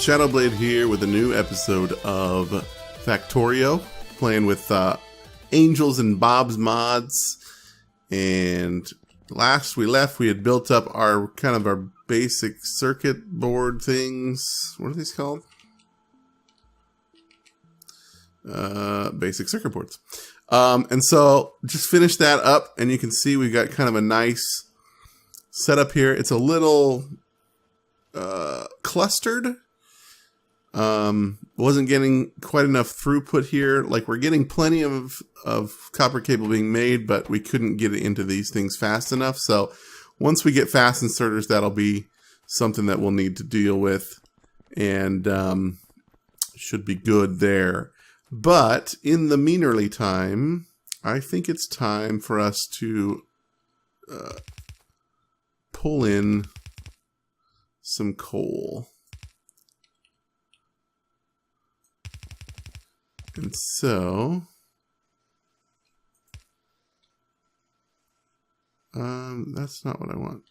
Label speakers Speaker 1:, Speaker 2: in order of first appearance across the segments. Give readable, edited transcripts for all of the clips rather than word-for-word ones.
Speaker 1: Shadowblade here with a new episode of Factorio, playing with Angels and Bob's mods. And last we left, we had built up our our basic circuit board things. What are these called? Basic circuit boards. And so just finished that up, and you can see we've got kind of a nice setup here. It's a little clustered. Wasn't getting quite enough throughput here. Like, we're getting plenty of copper cable being made, but we couldn't get it into these things fast enough. So once we get fast inserters, that'll be something that we'll need to deal with, and should be good there. But in the meanerly time, I think it's time for us to pull in some coal. And so, that's not what I want.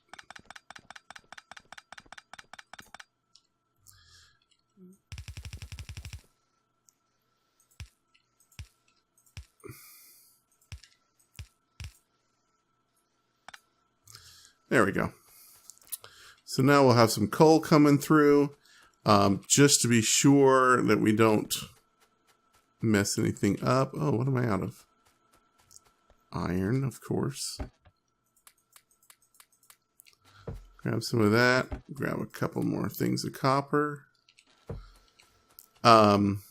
Speaker 1: There we go. So now we'll have some coal coming through, just to be sure that we don't mess anything up. Oh, what am I out of? Iron, of course. Grab some of that. Grab a couple more things of copper. I'm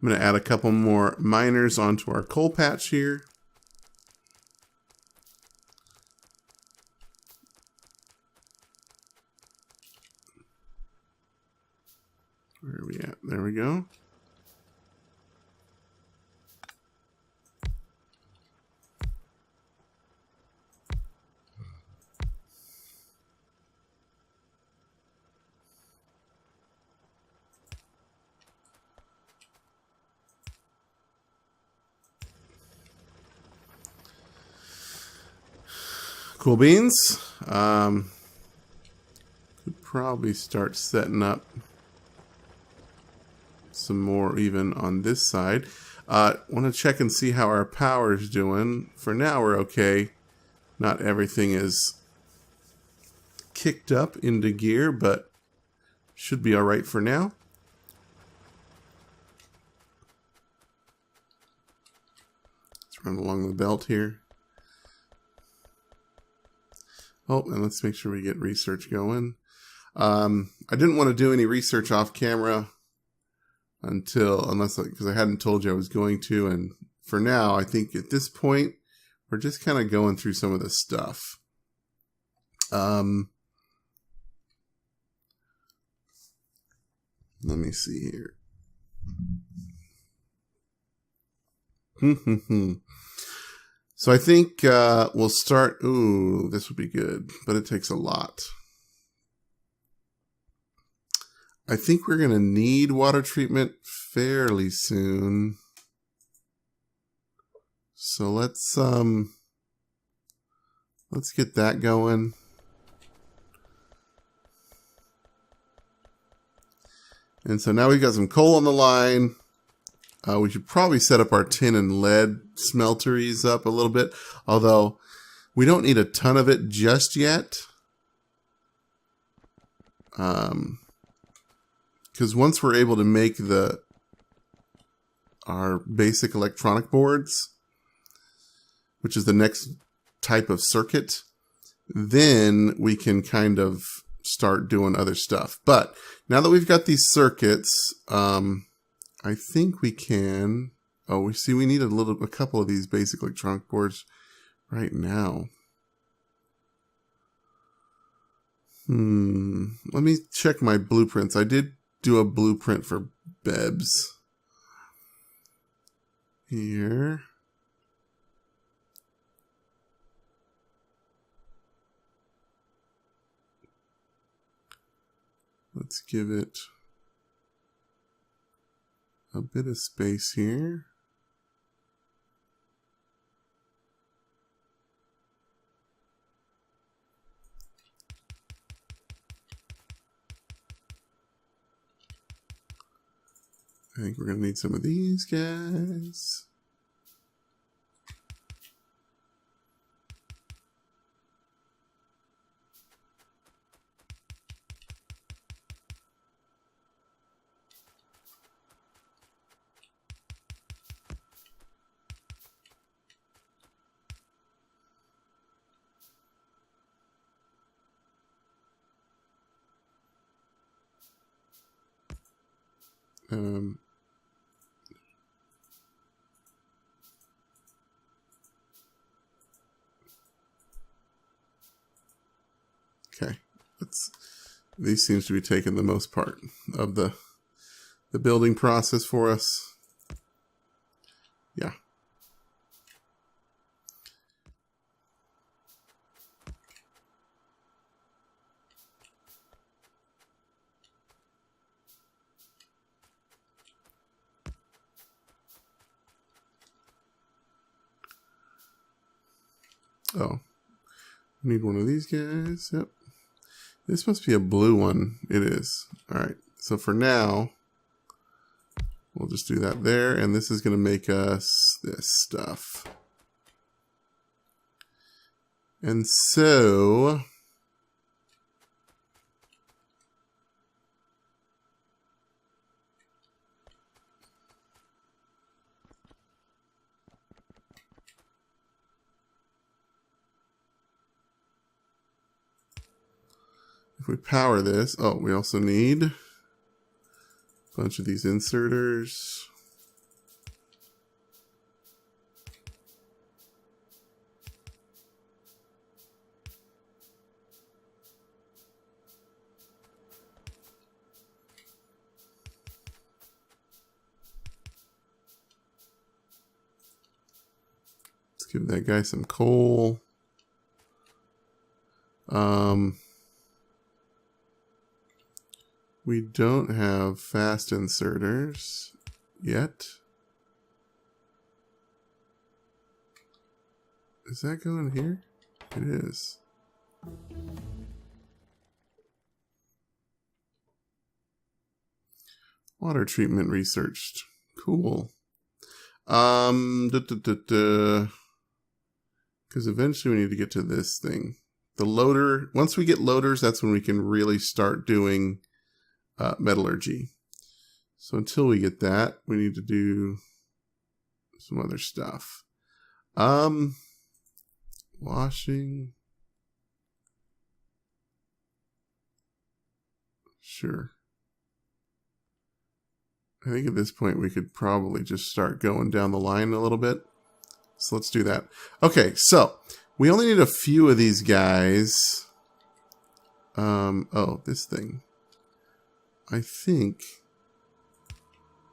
Speaker 1: going to add a couple more miners onto our coal patch here. Where are we at? There we go. Cool beans. Could probably start setting up some more even on this side. Want to check and see how our power is doing. For now, we're okay. Not everything is kicked up into gear, but should be all right for now. Let's run along the belt here. Oh, and let's make sure we get research going. I didn't want to do any research off camera because I hadn't told you I was going to, and for now, I think at this point, we're just kind of going through some of the stuff. Let me see here. So I think we'll start. Ooh, this would be good, but it takes a lot. I think we're going to need water treatment fairly soon. So let's get that going. And so now we've got some coal on the line. We should probably set up our tin and lead smelteries up a little bit, although we don't need a ton of it just yet. Because once we're able to make our basic electronic boards, which is the next type of circuit, then we can kind of start doing other stuff. But now that we've got these circuits, I think we can. Oh, we need a couple of these basic electronic boards right now. Let me check my blueprints. I did do a blueprint for BEBs here. Let's give it a bit of space here. I think we're going to need some of these guys. Okay, these seems to be taking the most part of the building process for us. Yeah. Oh, need one of these guys. Yep. This must be a blue one. It is. All right. So for now, we'll just do that there. And this is going to make us this stuff. And so if we power this, oh, we also need a bunch of these inserters. Let's give that guy some coal. We don't have fast inserters yet. Is that going here? It is. Water treatment researched. Cool. Because eventually we need to get to this thing. The loader, once we get loaders, that's when we can really start doing metallurgy. So until we get that, we need to do some other stuff. Washing. Sure. I think at this point we could probably just start going down the line a little bit. So let's do that. Okay, so we only need a few of these guys. Oh, this thing. I think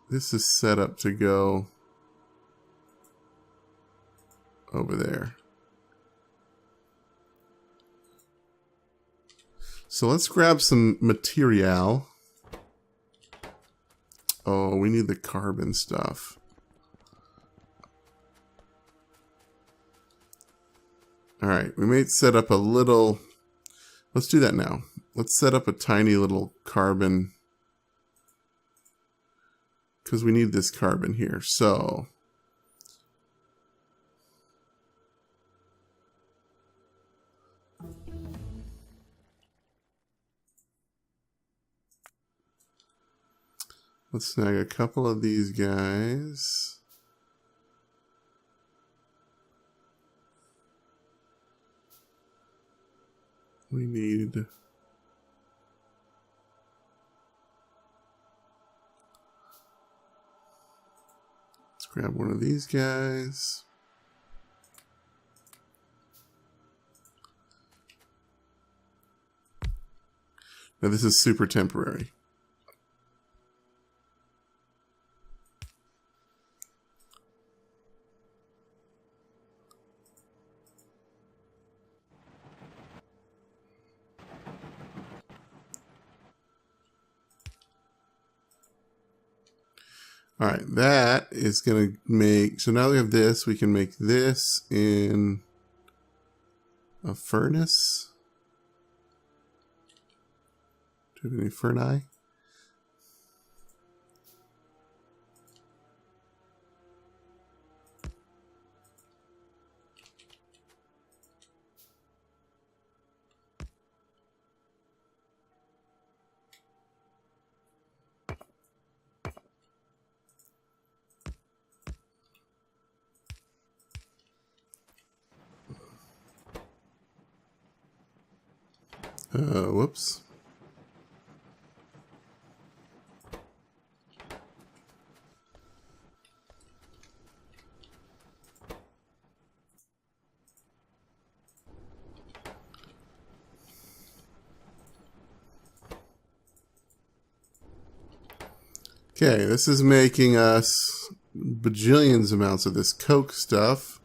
Speaker 1: this is set up to go over there. So let's grab some material. Oh, we need the carbon stuff. All right, we may set up a little... Let's do that now. Let's set up a tiny little carbon, because we need this carbon here. So let's snag a couple of these guys. We need... Let's grab one of these guys. Now this is super temporary. All right, that is going to make... So now we have this. We can make this in a furnace. Do we have any furnace? Whoops. Okay, this is making us bajillions amounts of this coke stuff.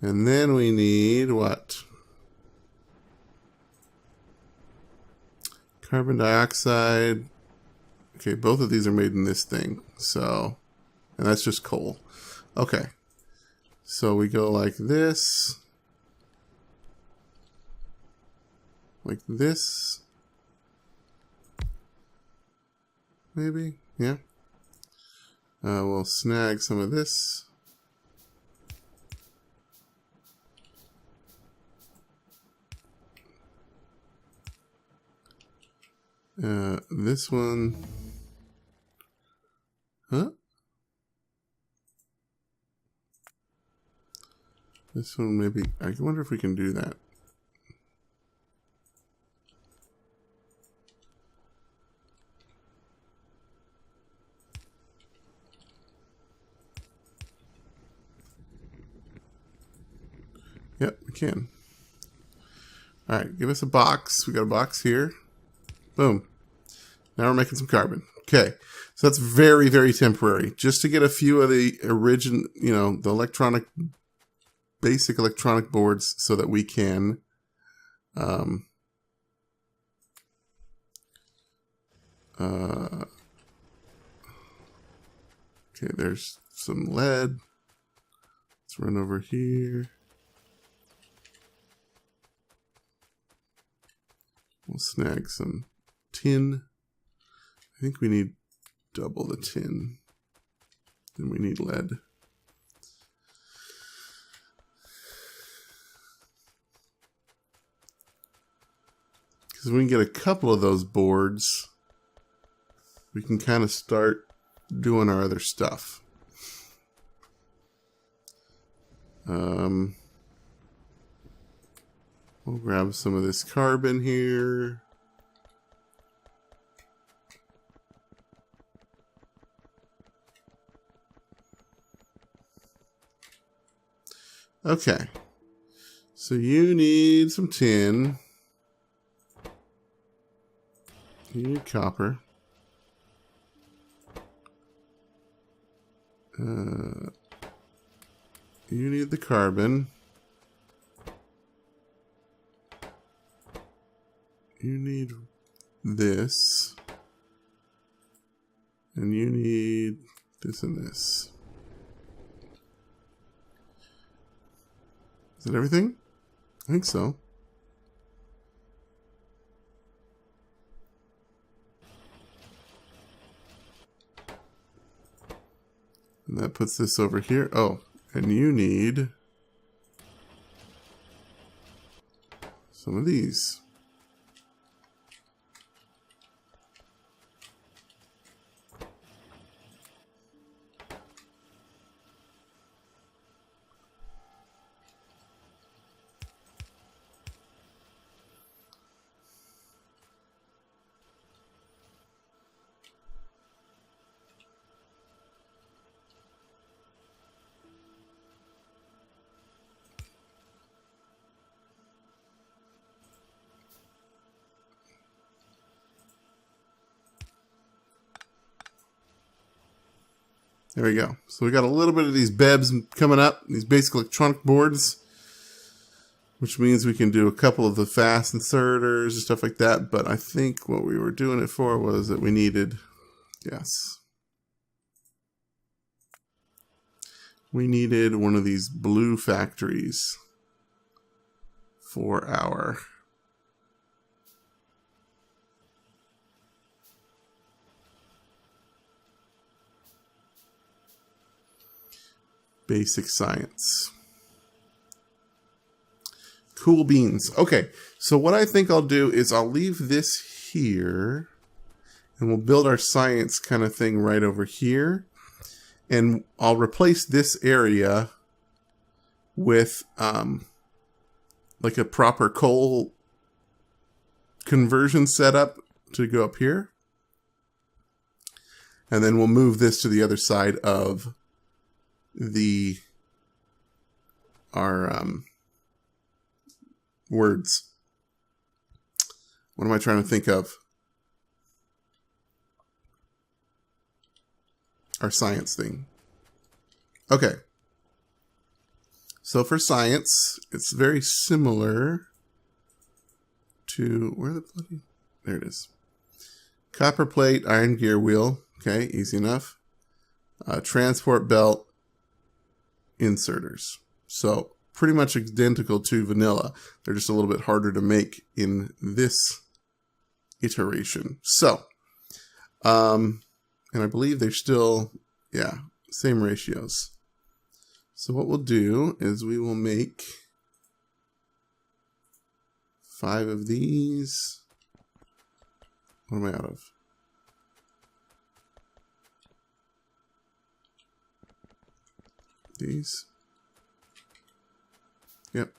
Speaker 1: And then we need what? Carbon dioxide. Okay, both of these are made in this thing. So, and that's just coal. Okay. So we go like this. Like this. Maybe, yeah. We'll snag some of this. This one. Huh? This one maybe. I wonder if we can do that. Yep, we can. Alright, give us a box. We got a box here. Boom. Now we're making some carbon. Okay, so that's very, very temporary. Just to get a few of the original, you know, the electronic, basic electronic boards so that we can okay, there's some lead. Let's run over here. We'll snag some tin. I think we need double the tin. Then we need lead. Because we can get a couple of those boards, we can kind of start doing our other stuff. We'll grab some of this carbon here. Okay. So you need some tin. You need copper. You need the carbon. You need this. And you need this and this. Is that everything? I think so. And that puts this over here. Oh, and you need some of these. There we go. So we got a little bit of these BEBs coming up, these basic electronic boards, which means we can do a couple of the fast inserters and stuff like that. But I think what we were doing it for was that we needed, yes, we needed one of these blue factories for our basic science. Cool beans. Okay, so what I think I'll do is I'll leave this here and we'll build our science kind of thing right over here. And I'll replace this area with like a proper coal conversion setup to go up here. And then we'll move this to the other side of our words. What am I trying to think of? Our science thing. Okay. So for science, it's very similar to, where the bloody, there it is. Copper plate, iron gear wheel. Okay, easy enough. Transport belt, inserters. So pretty much identical to vanilla. They're just a little bit harder to make in this iteration. So, and I believe they're still, yeah, same ratios. So what we'll do is we will make 5 of these. What am I out of? These. Yep.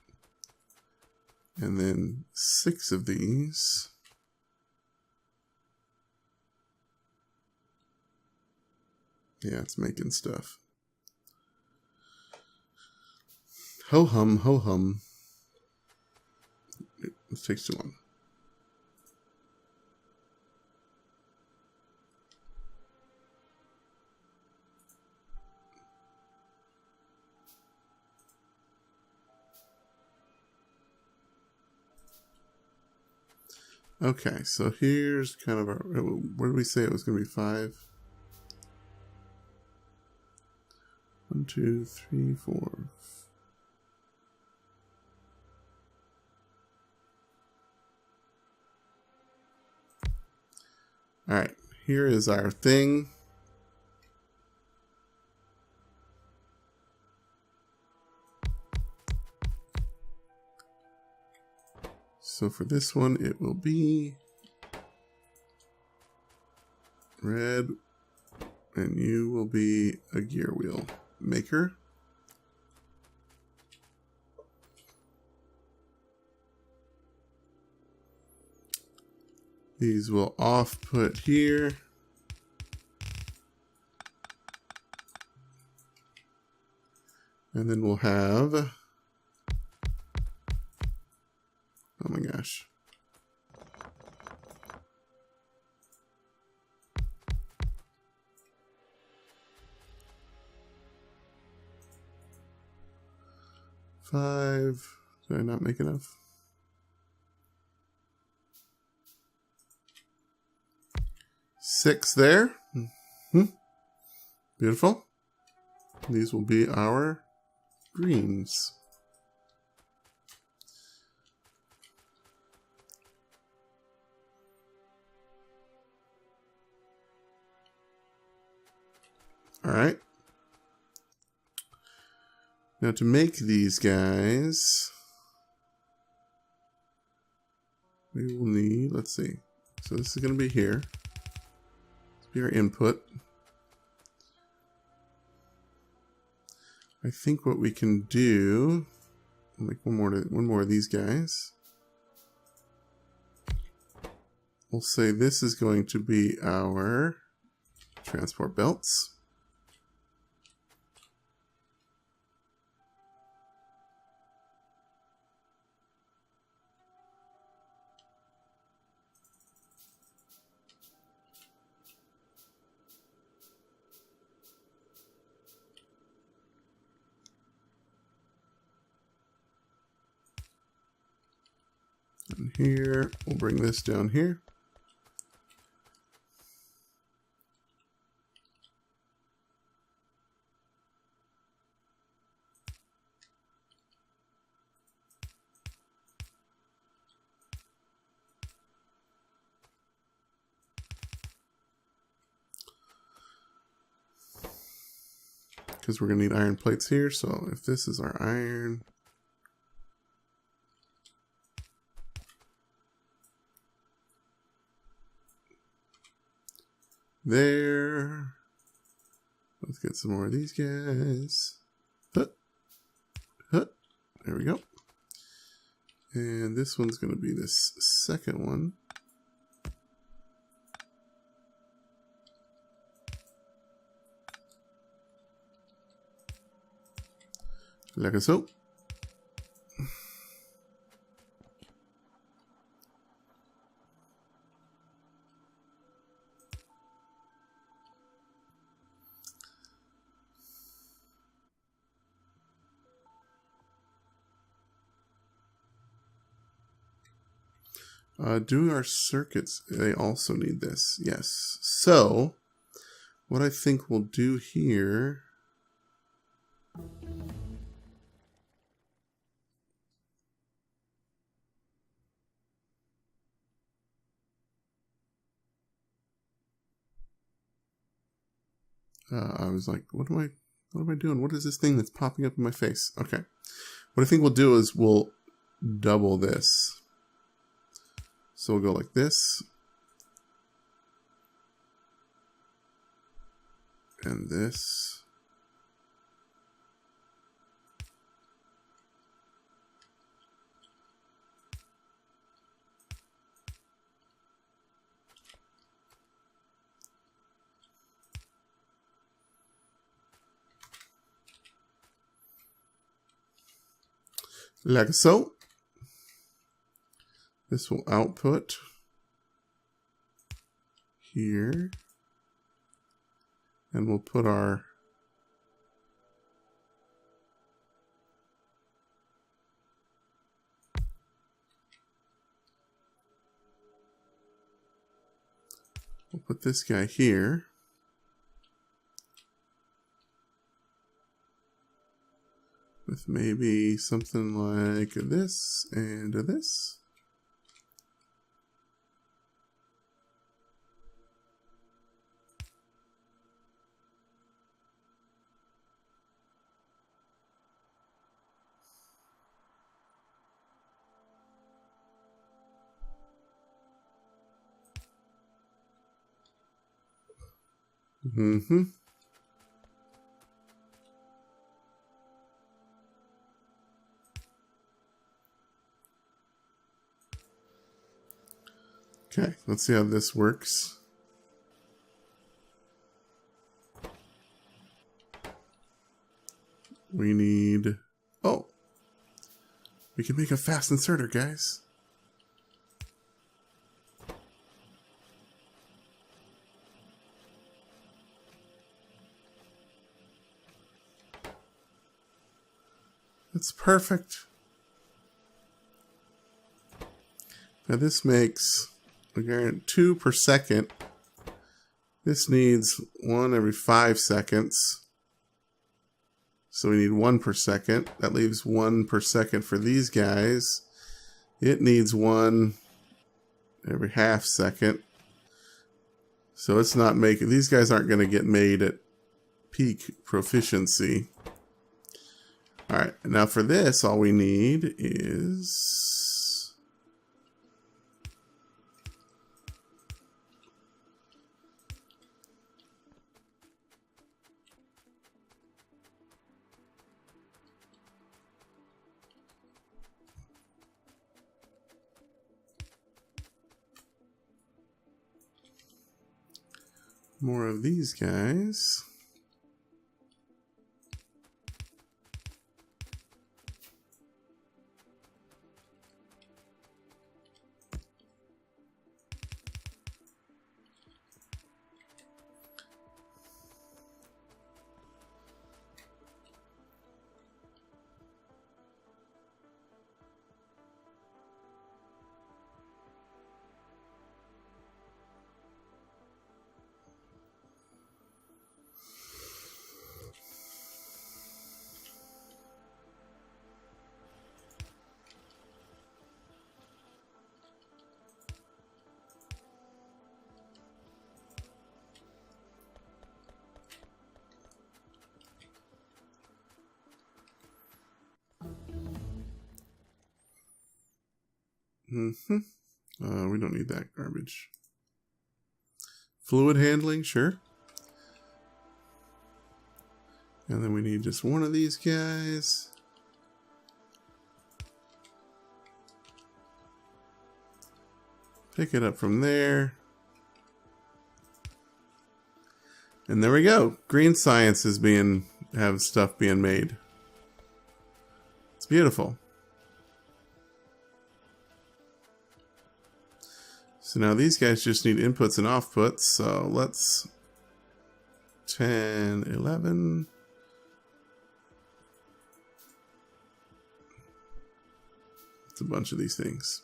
Speaker 1: And then 6 of these. Yeah, it's making stuff. Ho hum, ho hum. This takes too long. Okay, so here's kind of our, where did we say it was going to be 5? 1, 2, 3, 4. All right, here is our thing. So for this one, it will be red, and you will be a gear wheel maker. These will off put here. And then we'll have, oh my gosh. Five. Did I not make enough? Six there. Beautiful. These will be our greens. All right. Now to make these guys, we will need, let's see. So this is going to be here. This will be our input. I think what we can do, I'll make one more of these guys. We'll say this is going to be our transport belts. And here, we'll bring this down here. Because we're going to need iron plates here, so if this is our iron, there. Let's get some more of these guys. There we go. And this one's going to be this second one. Like so. Do our circuits, they also need this. Yes. So, what I think we'll do here... I was like, what am I doing? What is this thing that's popping up in my face? Okay. What I think we'll do is we'll double this. So we'll go like this. And this. Like so. This will output here. And we'll put our this guy here. With maybe something like this and this. Mm-hmm. Okay, let's see how this works. We need... Oh! We can make a fast inserter, guys. That's perfect. Now this makes... Again, 2 per second. This needs 1 every 5 seconds. So we need 1 per second. That leaves 1 per second for these guys. It needs 1 every half second. So it's not making... These guys aren't going to get made at peak proficiency. Alright, now for this, all we need is... more of these guys. We don't need that garbage. Fluid handling, sure. And then we need just one of these guys. Pick it up from there. And there we go. Green science is have stuff being made. It's beautiful. So now these guys just need inputs and outputs. So let's 10, 11. It's a bunch of these things.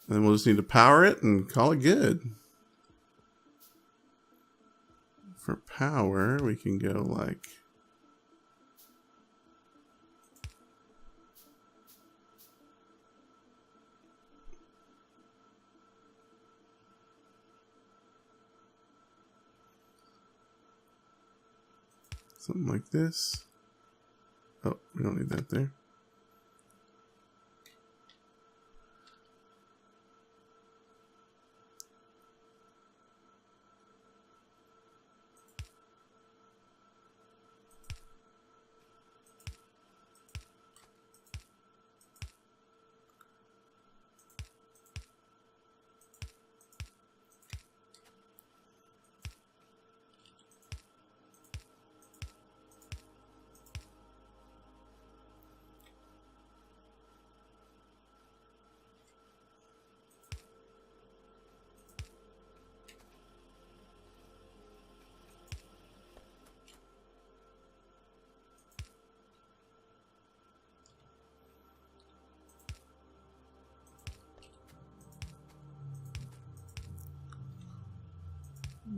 Speaker 1: And then we'll just need to power it and call it good. For power, we can go like something like this. Oh, we don't need that there.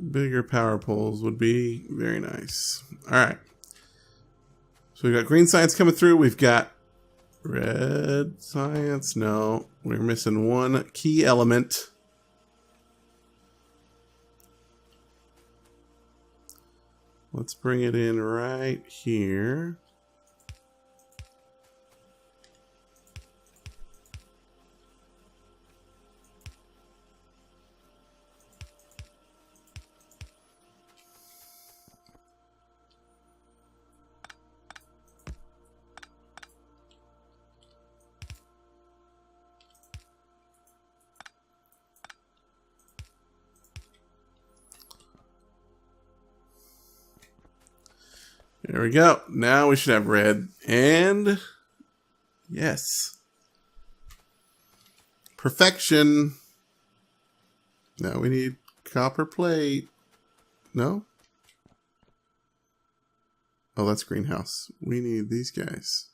Speaker 1: Bigger power poles would be very nice. All right. So we've got green science coming through. We've got red science. No, we're missing one key element. Let's bring it in right here. There we go. Now we should have red. And yes. Perfection. Now we need copper plate. No? Oh, that's greenhouse. We need these guys.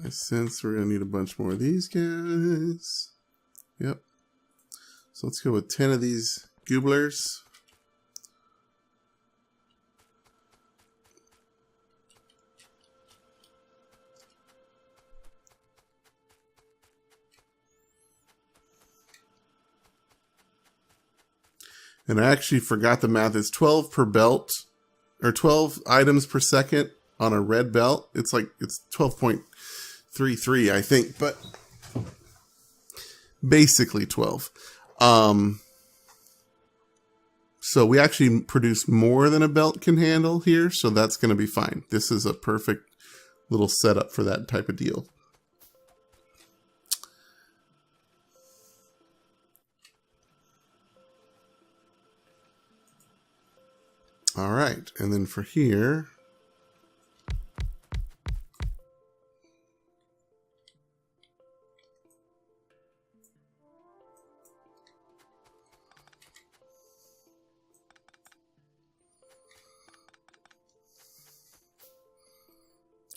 Speaker 1: I sense we're going to need a bunch more of these guys. Yep. So let's go with 10 of these gooblers. And I actually forgot the math. It's 12 per belt, or 12 items per second on a red belt. It's 12.33, I think, but basically 12. So we actually produce more than a belt can handle here, so that's going to be fine. This is a perfect little setup for that type of deal. All right, and then for here,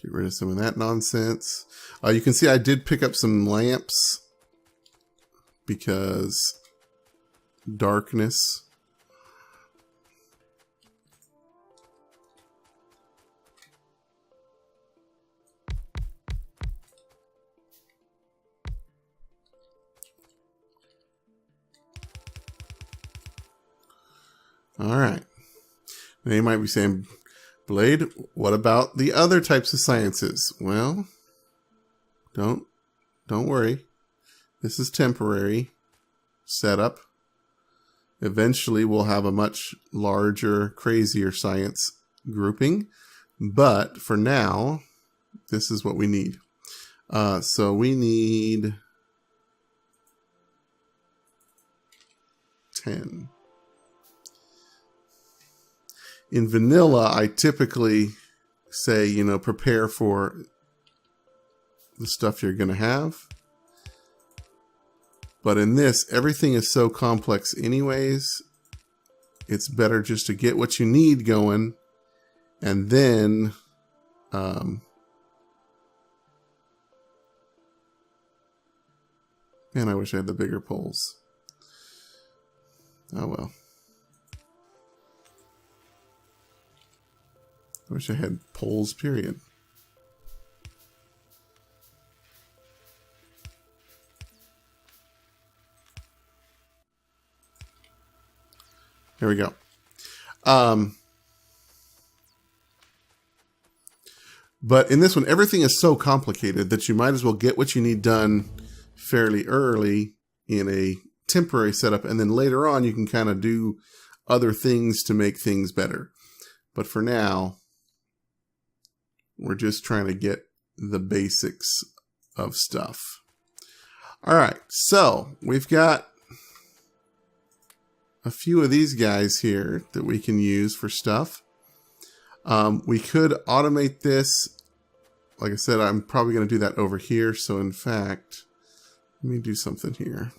Speaker 1: get rid of some of that nonsense. You can see I did pick up some lamps because darkness. All right. Now you might be saying, Blade, what about the other types of sciences? Well, don't worry. This is temporary setup. Eventually we'll have a much larger, crazier science grouping. But for now, this is what we need. So we need 10. In vanilla, I typically say, you know, prepare for the stuff you're going to have. But in this, everything is so complex anyways. It's better just to get what you need going. And then, man, I wish I had the bigger poles. Oh well. I wish I had poles, period. There we go. But in this one, everything is so complicated that you might as well get what you need done fairly early in a temporary setup, and then later on you can kind of do other things to make things better. But for now, we're just trying to get the basics of stuff. All right, so we've got a few of these guys here that we can use for stuff. We could automate this. Like I said, I'm probably going to do that over here. So in fact, let me do something here.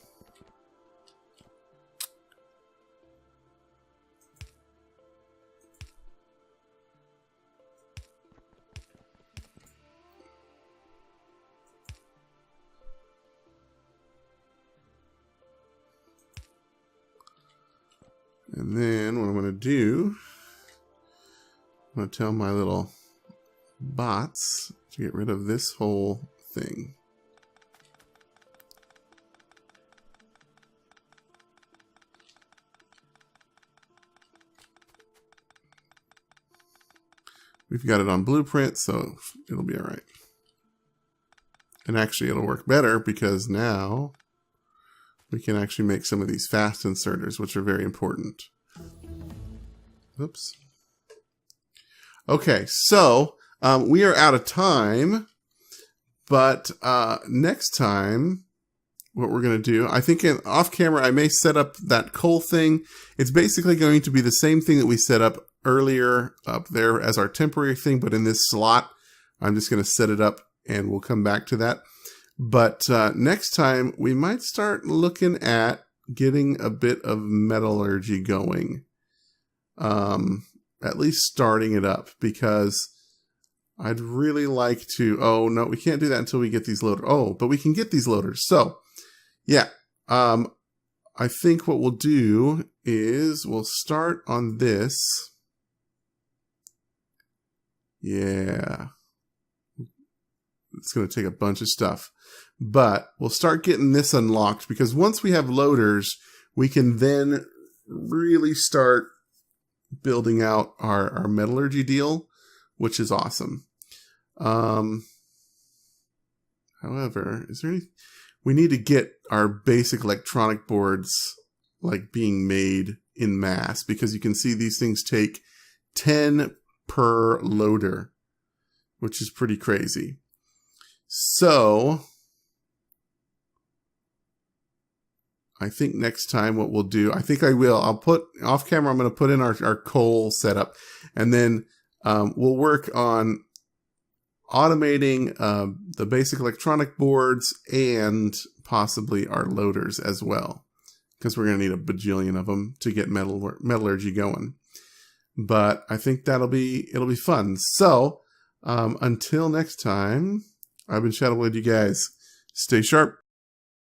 Speaker 1: And then what I'm going to do, I'm going to tell my little bots to get rid of this whole thing. We've got it on blueprint, so it'll be all right. And actually it'll work better because now we can actually make some of these fast inserters, which are very important. Oops. Okay, so we are out of time, but next time, what we're going to do, I think off camera, I may set up that coal thing. It's basically going to be the same thing that we set up earlier up there as our temporary thing, but in this slot, I'm just going to set it up and we'll come back to that. But next time, we might start looking at getting a bit of metallurgy going. At least starting it up, because I'd really like to... Oh, no, we can't do that until we get these loaders. Oh, but we can get these loaders. So, yeah. I think what we'll do is we'll start on this. Yeah. It's going to take a bunch of stuff. But we'll start getting this unlocked, because once we have loaders, we can then really start building out our metallurgy deal, which is awesome. However, is there any... We need to get our basic electronic boards like being made in mass, because you can see these things take 10 per loader, which is pretty crazy. So I think next time what we'll do, I'll put off camera, I'm going to put in our coal setup, and then we'll work on automating the basic electronic boards and possibly our loaders as well, because we're going to need a bajillion of them to get metallurgy going. But I think it'll be fun. So until next time, I've been Shadowblade, you guys. Stay sharp.